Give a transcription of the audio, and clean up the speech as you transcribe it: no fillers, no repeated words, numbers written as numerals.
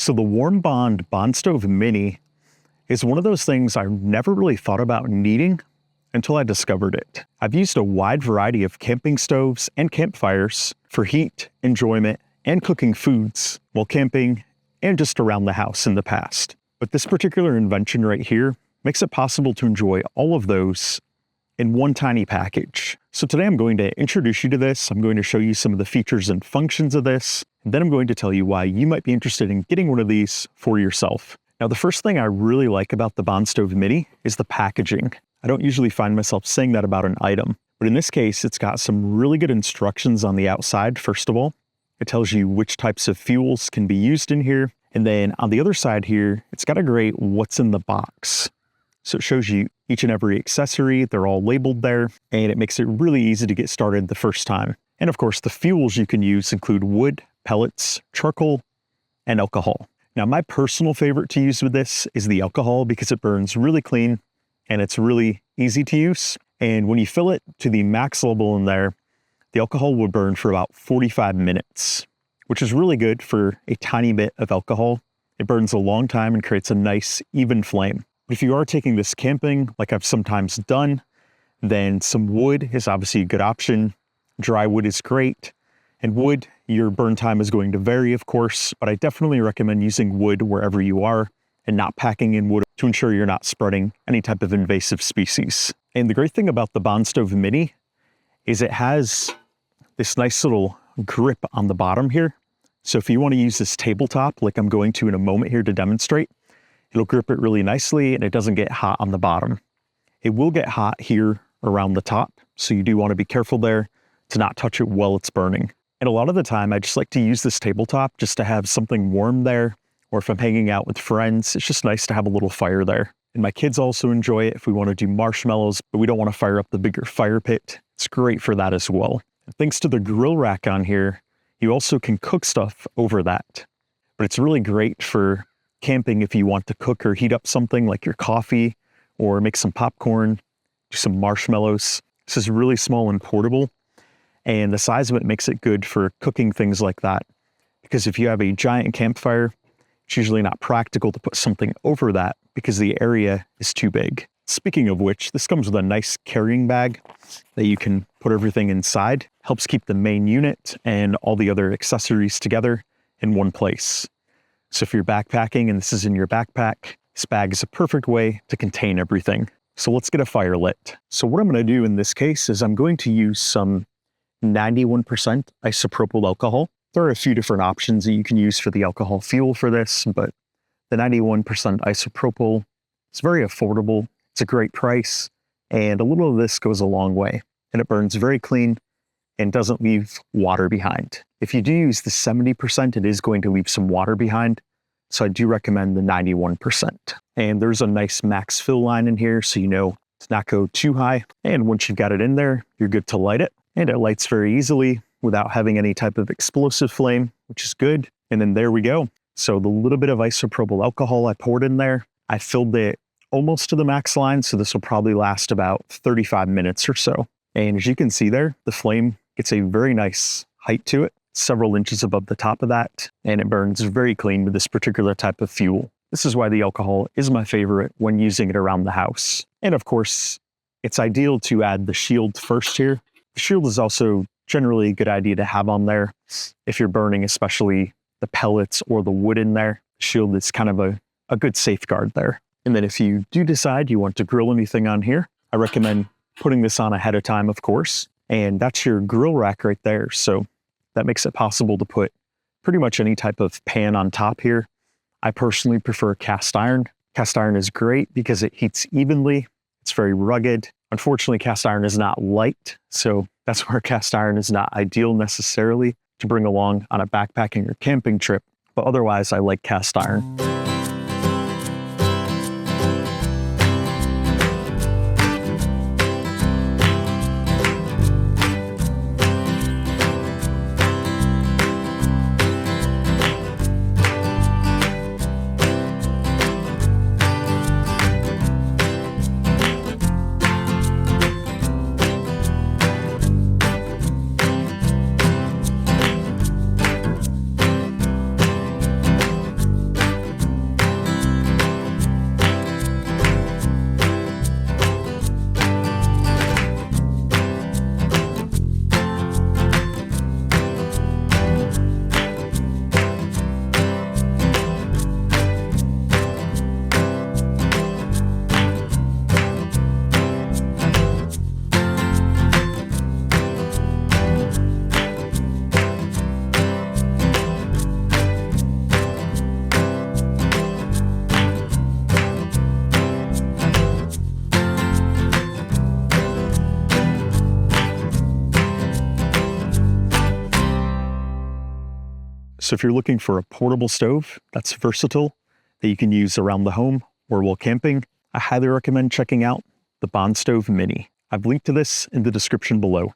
So the Warmbond BondStove Mini is one of those things I never really thought about needing until I discovered it. I've used a wide variety of camping stoves and campfires for heat, enjoyment, and cooking foods while camping and just around the house in the past. But this particular invention right here makes it possible to enjoy all of those in one tiny package. So today I'm going to introduce you to this. I'm going to show you some of the features and functions of this, and then I'm going to tell you why you might be interested in getting one of these for yourself. Now, the first thing I really like about the BondStove Mini is the packaging. I don't usually find myself saying that about an item, but in this case, it's got some really good instructions on the outside. First of all, it tells you which types of fuels can be used in here. And then on the other side here, it's got a great what's in the box. So it shows you each and every accessory. They're all labeled there, and it makes it really easy to get started the first time. And of course, the fuels you can use include wood, pellets, charcoal, and alcohol. Now, my personal favorite to use with this is the alcohol because it burns really clean and it's really easy to use. And when you fill it to the max level in there, the alcohol will burn for about 45 minutes, which is really good for a tiny bit of alcohol. It burns a long time and creates a nice, even flame. But if you are taking this camping, like I've sometimes done, then some wood is obviously a good option. Dry wood is great. And wood, your burn time is going to vary, of course, but I definitely recommend using wood wherever you are and not packing in wood to ensure you're not spreading any type of invasive species. And the great thing about the BondStove Mini is it has this nice little grip on the bottom here. So if you want to use this tabletop, like I'm going to in a moment here to demonstrate, it'll grip it really nicely and it doesn't get hot on the bottom. It will get hot here around the top, so you do want to be careful there to not touch it while it's burning. And a lot of the time, I just like to use this tabletop just to have something warm there, or if I'm hanging out with friends, it's just nice to have a little fire there. And my kids also enjoy it if we want to do marshmallows, but we don't want to fire up the bigger fire pit. It's great for that as well. And thanks to the grill rack on here, you also can cook stuff over that. But it's really great for camping if you want to cook or heat up something like your coffee or make some popcorn, do some marshmallows. This is really small and portable, and the size of it makes it good for cooking things like that. Because if you have a giant campfire, it's usually not practical to put something over that because the area is too big. Speaking of which, this comes with a nice carrying bag that you can put everything inside. Helps keep the main unit and all the other accessories together in one place. So if you're backpacking and this is in your backpack, this bag is a perfect way to contain everything. So let's get a fire lit. So what I'm going to do in this case is I'm going to use some 91% isopropyl alcohol. There are a few different options that you can use for the alcohol fuel for this, but the 91% isopropyl is very affordable. It's a great price, and a little of this goes a long way, and it burns very clean and doesn't leave water behind. If you do use the 70%, it is going to leave some water behind, so I do recommend the 91%. And there's a nice max fill line in here, so you know to not go too high. And once you've got it in there, you're good to light it. And it lights very easily without having any type of explosive flame, which is good. And then there we go. So the little bit of isopropyl alcohol I poured in there, I filled it almost to the max line, so this will probably last about 35 minutes or so. And as you can see there, the flame gets a very nice height to it, several inches above the top of that, and it burns very clean with this particular type of fuel. This is why the alcohol is my favorite when using it around the house. And of course, it's ideal to add the shield first here. The shield is also generally a good idea to have on there if you're burning, especially the pellets or the wood in there. The shield is kind of a good safeguard there. And then if you do decide you want to grill anything on here, I recommend putting this on ahead of time, of course. And that's your grill rack right there. So that makes it possible to put pretty much any type of pan on top here. I personally prefer cast iron. Cast iron is great because it heats evenly. It's very rugged. Unfortunately, cast iron is not light, so that's where cast iron is not ideal necessarily to bring along on a backpacking or camping trip. But otherwise, I like cast iron. So if you're looking for a portable stove that's versatile, that you can use around the home or while camping, I highly recommend checking out the BondStove Mini. I've linked to this in the description below.